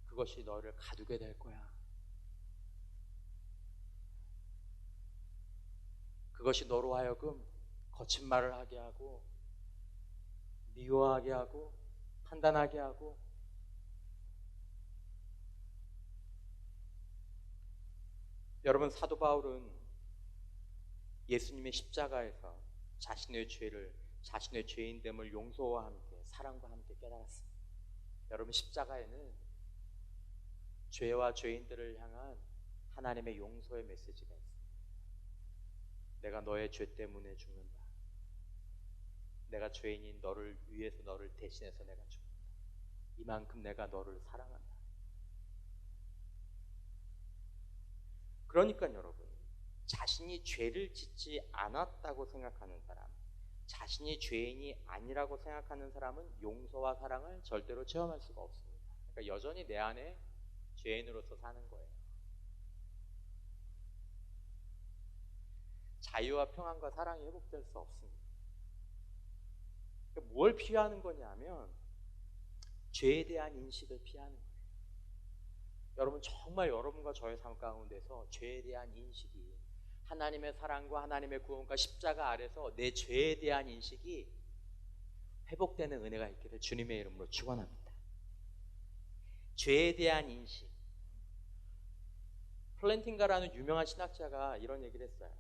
그것이 너를 가두게 될 거야. 그것이 너로 하여금 거친 말을 하게 하고 미워하게 하고 판단하게 하고. 여러분, 사도 바울은 예수님의 십자가에서 자신의 죄를, 자신의 죄인됨을 용서와 함께 사랑과 함께 깨달았습니다. 여러분, 십자가에는 죄와 죄인들을 향한 하나님의 용서의 메시지가 있습니다. 내가 너의 죄 때문에 죽는다. 내가 죄인인 너를 위해서, 너를 대신해서 내가 죽는다. 이만큼 내가 너를 사랑한다. 그러니까 여러분, 자신이 죄를 짓지 않았다고 생각하는 사람, 자신이 죄인이 아니라고 생각하는 사람은 용서와 사랑을 절대로 체험할 수가 없습니다. 그러니까 여전히 내 안에 죄인으로서 사는 거예요. 자유와 평안과 사랑이 회복될 수 없습니다. 그러니까 뭘 피하는 거냐면 죄에 대한 인식을 피하는 거예요. 여러분, 정말 여러분과 저의 삶 가운데서 죄에 대한 인식이, 하나님의 사랑과 하나님의 구원과 십자가 아래서 내 죄에 대한 인식이 회복되는 은혜가 있기를 주님의 이름으로 축원합니다. 죄에 대한 인식. 플랜팅가라는 유명한 신학자가 이런 얘기를 했어요.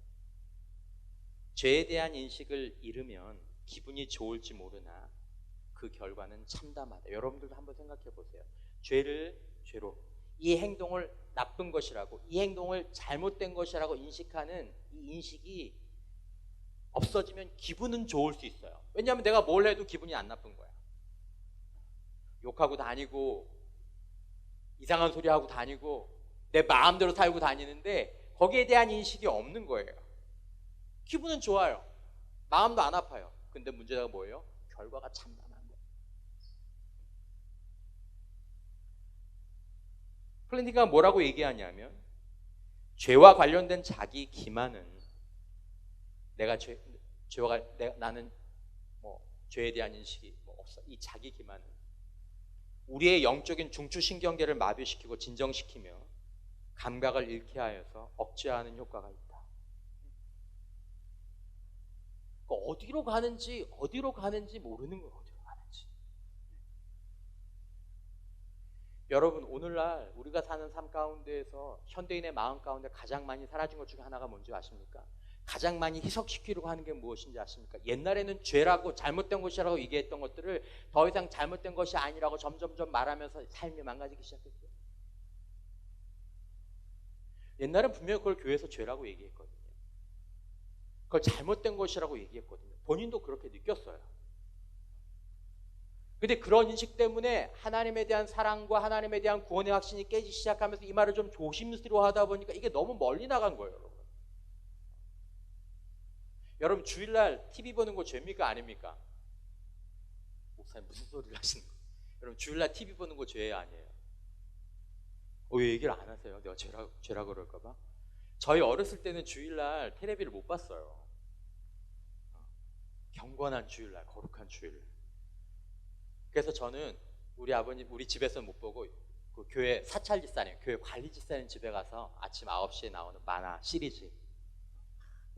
죄에 대한 인식을 잃으면 기분이 좋을지 모르나 그 결과는 참담하다. 여러분들도 한번 생각해 보세요. 죄를 죄로, 이 행동을 나쁜 것이라고, 이 행동을 잘못된 것이라고 인식하는 이 인식이 없어지면 기분은 좋을 수 있어요. 왜냐하면 내가 뭘 해도 기분이 안 나쁜 거야. 욕하고 다니고 이상한 소리 하고 다니고 내 마음대로 살고 다니는데 거기에 대한 인식이 없는 거예요. 기분은 좋아요. 마음도 안 아파요. 근데 문제가 뭐예요? 결과가 참담한 거예요. 플랜팅가 뭐라고 얘기하냐면, 죄와 관련된 자기 기만은, 나는 죄에 대한 인식이 없어. 이 자기 기만은 우리의 영적인 중추신경계를 마비시키고 진정시키며 감각을 잃게 하여서 억제하는 효과가 있다. 어디로 가는지 모르는 거예요. 어디로 가는지. 여러분, 오늘날 우리가 사는 삶 가운데에서 현대인의 마음 가운데 가장 많이 사라진 것 중에 하나가 뭔지 아십니까? 가장 많이 희석시키려고 하는 게 무엇인지 아십니까? 옛날에는 죄라고, 잘못된 것이라고 얘기했던 것들을 더 이상 잘못된 것이 아니라고 점점점 말하면서 삶이 망가지기 시작했어요. 옛날엔 분명히 그걸 교회에서 죄라고 얘기했거든요. 그걸 잘못된 것이라고 얘기했거든요. 본인도 그렇게 느꼈어요. 근데 그런 인식 때문에 하나님에 대한 사랑과 하나님에 대한 구원의 확신이 깨지기 시작하면서 이 말을 좀 조심스러워하다 보니까 이게 너무 멀리 나간 거예요, 여러분. 여러분, 주일날 TV 보는 거 죄입니까? 아닙니까? 목사님 무슨 소리를 하시는 거예요? 여러분, 주일날 TV 보는 거 죄 아니에요? 왜 얘기를 안 하세요? 내가 죄라 그럴까 봐? 저희 어렸을 때는 주일날 텔레비를 못 봤어요. 경건한 주일날, 거룩한 주일. 그래서 저는 우리 아버님, 우리 집에서 못 보고 그 교회 사찰집사님, 교회 관리집사님 집에 가서 아침 9시에 나오는 만화 시리즈,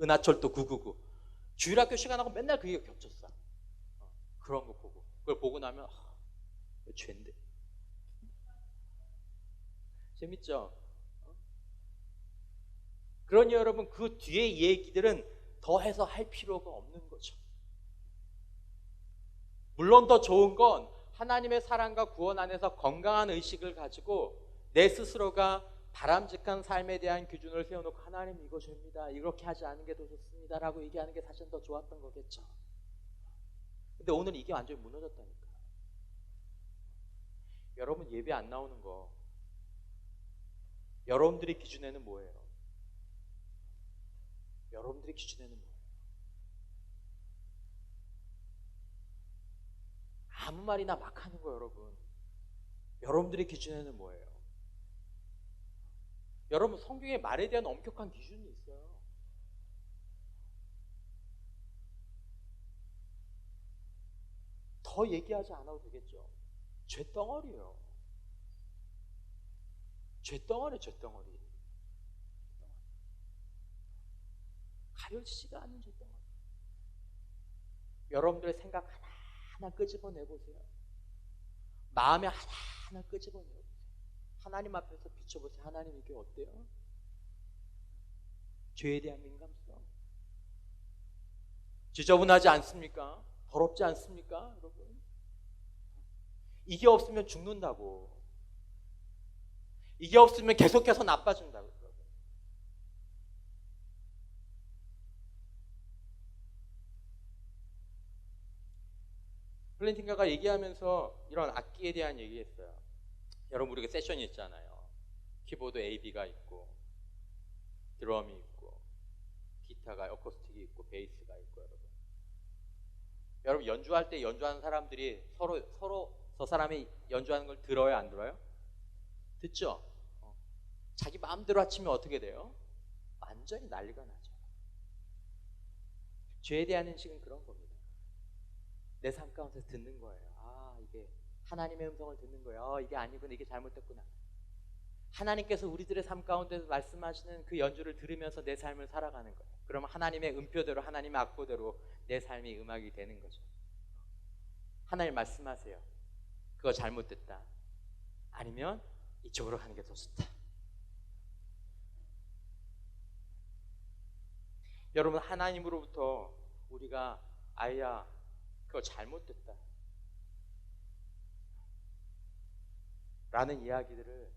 은하철도 999, 주일학교 시간하고 맨날 그게 겹쳤어. 그런 거 보고, 그걸 보고 나면 죄인데. 재밌죠? 그러니 여러분, 그 뒤에 얘기들은 더 해서 할 필요가 없는 거죠. 물론 더 좋은 건 하나님의 사랑과 구원 안에서 건강한 의식을 가지고 내 스스로가 바람직한 삶에 대한 기준을 세워놓고 하나님 이거 죄입니다, 이렇게 하지 않은 게 더 좋습니다 라고 얘기하는 게 사실 더 좋았던 거겠죠. 근데 오늘 이게 완전히 무너졌다니까. 여러분, 예배 안 나오는 거, 여러분들의 기준에는 뭐예요? 여러분들의 기준에는 뭐예요? 아무 말이나 막 하는 거 여러분. 여러분들의 기준에는 뭐예요? 여러분 성경의 말에 대한 엄격한 기준이 있어요. 더 얘기하지 않아도 되겠죠. 죄덩어리요. 죄덩어리, 죄덩어리. 가려지지가 않는 죄덩어리. 여러분들의 생각 하나하나 끄집어내보세요. 마음에 하나하나 끄집어내보세요. 하나님 앞에서 비춰보세요. 하나님 이게 어때요? 죄에 대한 민감성. 지저분하지 않습니까? 더럽지 않습니까? 여러분, 이게 없으면 죽는다고. 이게 없으면 계속해서 나빠진다고. 플랜팅가가 얘기하면서 이런 악기에 대한 얘기했어요. 여러분 우리가 세션이 있잖아요. 키보드 A, B가 있고 드럼이 있고 기타가 어쿠스틱이 있고 베이스가 있고 여러분 연주할 때 연주하는 사람들이 서로 저 사람이 연주하는 걸 들어요, 안 들어요? 듣죠? 자기 마음대로 하치면 어떻게 돼요? 완전히 난리가 나죠. 죄에 대한 인식은 그런 겁니다. 내 삶 가운데 듣는 거예요. 아, 이게 하나님의 음성을 듣는 거예요. 이게 아니구나, 이게 잘못됐구나. 하나님께서 우리들의 삶 가운데서 말씀하시는 그 연주를 들으면서 내 삶을 살아가는 거예요. 그러면 하나님의 음표대로, 하나님의 악보대로 내 삶이 음악이 되는 거죠. 하나님 말씀하세요. 그거 잘못됐다. 아니면 이쪽으로 가는 게 더 좋다. 여러분, 하나님으로부터 우리가 아야, 그거 잘못됐다 라는 이야기들을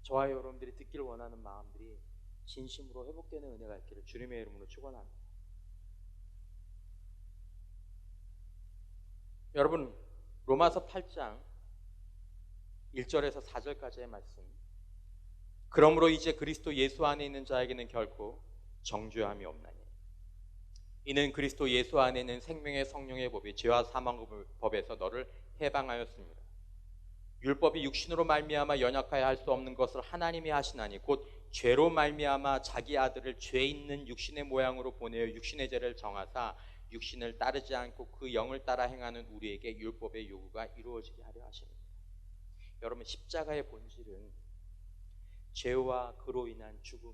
저와 여러분들이 듣기를 원하는 마음들이 진심으로 회복되는 은혜가 있기를 주님의 이름으로 축원합니다. 여러분, 로마서 8장 1절에서 4절까지의 말씀. 그러므로 이제 그리스도 예수 안에 있는 자에게는 결코 정죄함이 없나니 이는 그리스도 예수 안에 있는 생명의 성령의 법이 죄와 사망의 법에서 너를 해방하였습니다. 율법이 육신으로 말미암아 연약하여 할 수 없는 것을 하나님이 하시나니 곧 죄로 말미암아 자기 아들을 죄 있는 육신의 모양으로 보내어 육신의 죄를 정하사 육신을 따르지 않고 그 영을 따라 행하는 우리에게 율법의 요구가 이루어지게 하려 하십니다. 여러분, 십자가의 본질은 죄와 그로 인한 죽음,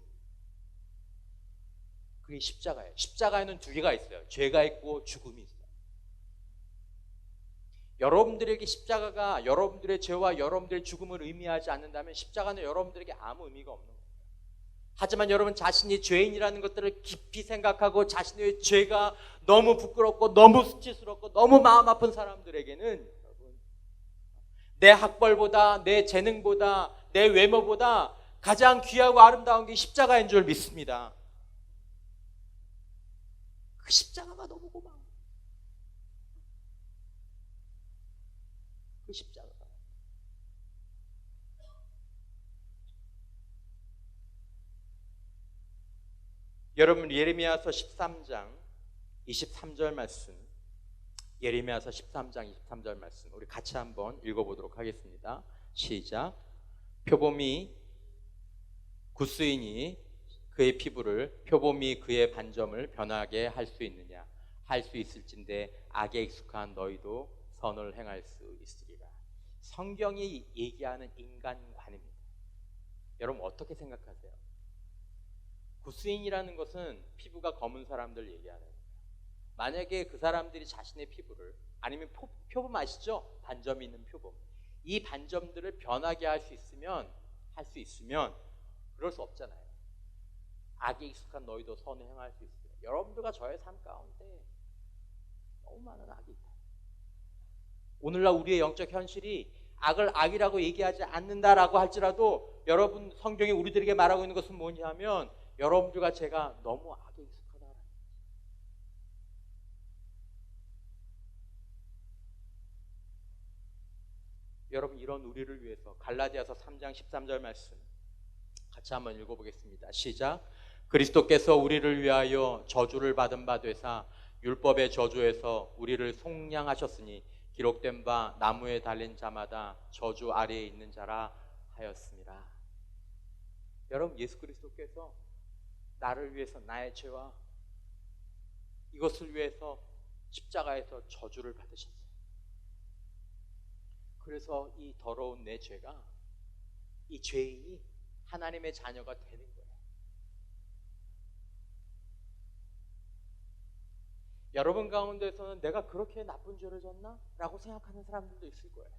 그게 십자가예요. 십자가에는 두 개가 있어요. 죄가 있고 죽음이 있어요. 여러분들에게 십자가가 여러분들의 죄와 여러분들의 죽음을 의미하지 않는다면 십자가는 여러분들에게 아무 의미가 없는 거예요. 하지만 여러분 자신이 죄인이라는 것들을 깊이 생각하고 자신의 죄가 너무 부끄럽고 너무 수치스럽고 너무 마음 아픈 사람들에게는 여러분, 내 학벌보다 내 재능보다 내 외모보다 가장 귀하고 아름다운 게 십자가인 줄 믿습니다. 그 십자가가 너무 고마워. 그 십자가가. 여러분, 예레미야서 13장 23절 말씀, 예레미야서 13장 23절 말씀 우리 같이 한번 읽어보도록 하겠습니다. 시작. 표범이 굿수이니 그의 피부를, 표범이 그의 반점을 변하게 할 수 있느냐? 할 수 있을진데 악에 익숙한 너희도 선을 행할 수 있으리라. 성경이 얘기하는 인간관입니다. 여러분 어떻게 생각하세요? 굿수인이라는 것은 피부가 검은 사람들 얘기하는 거예요. 만약에 그 사람들이 자신의 피부를, 아니면 표범 아시죠? 반점이 있는 표범, 이 반점들을 변하게 할 수 있으면 그럴 수 없잖아요. 악에 익숙한 너희도 선을 행할 수 있어요. 여러분들과 저의 삶 가운데 너무 많은 악이 있다. 오늘날 우리의 영적 현실이 악을 악이라고 얘기하지 않는다라고 할지라도 여러분, 성경이 우리들에게 말하고 있는 것은 뭐냐면 여러분들과 제가 너무 악에 익숙하다라는 거예요. 여러분, 이런 우리를 위해서 갈라디아서 3장 13절 말씀 같이 한번 읽어보겠습니다. 시작. 그리스도께서 우리를 위하여 저주를 받은 바 되사 율법의 저주에서 우리를 속량하셨으니 기록된 바 나무에 달린 자마다 저주 아래에 있는 자라 하였습니다. 여러분, 예수 그리스도께서 나를 위해서, 나의 죄와 이것을 위해서 십자가에서 저주를 받으셨어요. 그래서 이 더러운 내 죄가, 이 죄인이 하나님의 자녀가 되는 거예요. 여러분 가운데서는 내가 그렇게 나쁜 죄를 졌나? 라고 생각하는 사람들도 있을 거예요.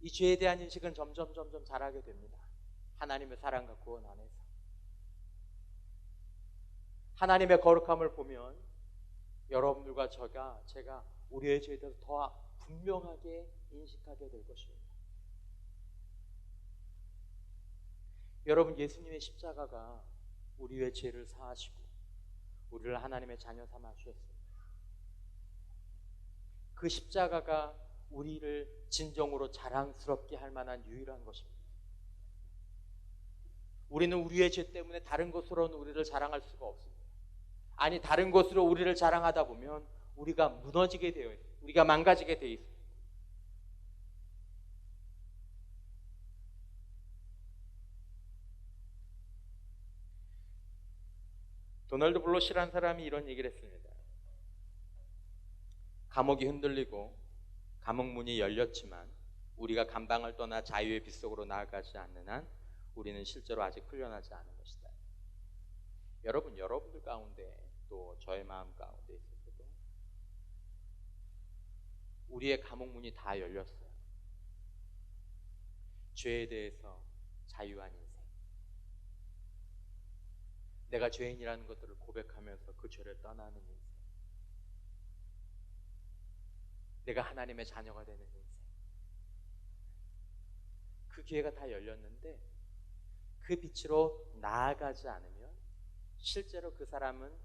이 죄에 대한 인식은 점점 자라게 됩니다. 하나님의 사랑과 구원 안에서. 하나님의 거룩함을 보면 여러분들과 제가 우리의 죄에 대해서 더 분명하게 인식하게 될 것입니다. 여러분, 예수님의 십자가가 우리의 죄를 사하시고 우리를 하나님의 자녀 삼아 주셨습니다. 그 십자가가 우리를 진정으로 자랑스럽게 할 만한 유일한 것입니다. 우리는 우리의 죄 때문에 다른 것으로는 우리를 자랑할 수가 없습니다. 아니, 다른 것으로 우리를 자랑하다 보면 우리가 무너지게 되어 있어요. 우리가 망가지게 되어 있어요. 도널드 블로시라는 사람이 이런 얘기를 했습니다. 감옥이 흔들리고 감옥 문이 열렸지만 우리가 감방을 떠나 자유의 빛 속으로 나아가지 않는 한 우리는 실제로 아직 풀려나지 않은 것이다. 여러분, 여러분들 가운데 또 저의 마음 가운데 있어서도 우리의 감옥 문이 다 열렸어요. 죄에 대해서 자유한 인생. 내가 죄인이라는 것들을 고백하면서 그 죄를 떠나는 인생. 내가 하나님의 자녀가 되는 인생. 그 기회가 다 열렸는데 그 빛으로 나아가지 않으면 실제로 그 사람은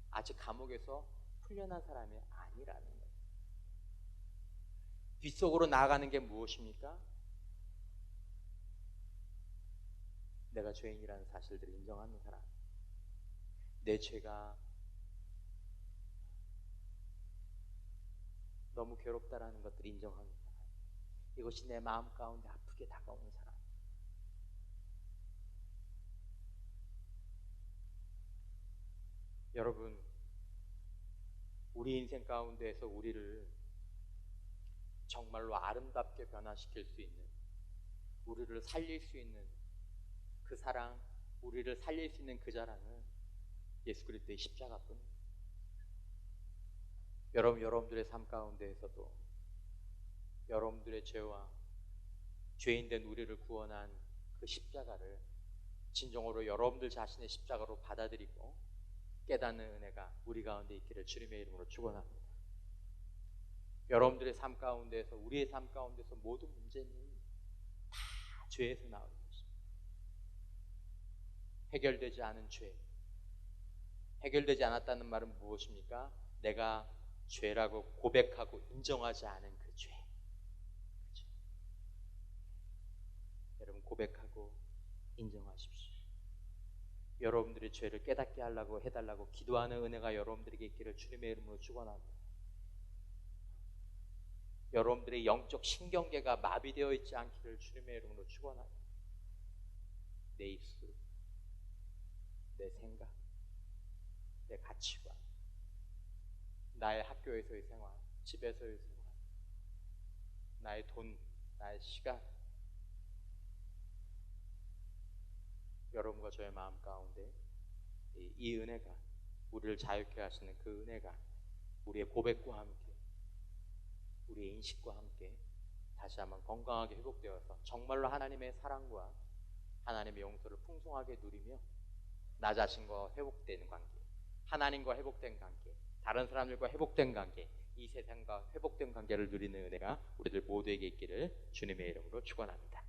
아직 감옥에서 풀려난 사람이 아니라는 거예요. 빛 속으로 나아가는 게 무엇입니까? 내가 죄인이라는 사실들을 인정하는 사람. 내 죄가 너무 괴롭다라는 것들을 인정하는 사람. 이것이 내 마음 가운데 아프게 다가오는 사람. 여러분, 우리 인생 가운데에서 우리를 정말로 아름답게 변화시킬 수 있는, 우리를 살릴 수 있는 그 사랑, 우리를 살릴 수 있는 그 자랑은 예수 그리스도의 십자가뿐입니다. 여러분들의 삶 가운데에서도 여러분들의 죄와 죄인된 우리를 구원한 그 십자가를 진정으로 여러분들 자신의 십자가로 받아들이고 깨닫는 은혜가 우리 가운데 있기를 주님의 이름으로 축원합니다. 여러분들의 삶 가운데에서, 우리의 삶 가운데서 모든 문제는 다 죄에서 나오는 것입니다. 해결되지 않은 죄. 해결되지 않았다는 말은 무엇입니까? 내가 죄라고 고백하고 인정하지 않은 그 죄. 그렇죠? 여러분, 고백하고 인정하십시오. 여러분들의 죄를 깨닫게 하려고 해달라고 기도하는 은혜가 여러분들에게 있기를 주님의 이름으로 축원합니다. 여러분들의 영적 신경계가 마비되어 있지 않기를 주님의 이름으로 축원합니다. 내 입술, 내 생각, 내 가치관, 나의 학교에서의 생활, 집에서의 생활, 나의 돈, 나의 시간, 여러분과 저의 마음 가운데 이 은혜가, 우리를 자유케 하시는 그 은혜가 우리의 고백과 함께, 우리의 인식과 함께 다시 한번 건강하게 회복되어서 정말로 하나님의 사랑과 하나님의 용서를 풍성하게 누리며 나 자신과 회복된 관계, 하나님과 회복된 관계, 다른 사람들과 회복된 관계, 이 세상과 회복된 관계를 누리는 은혜가 우리들 모두에게 있기를 주님의 이름으로 축원합니다.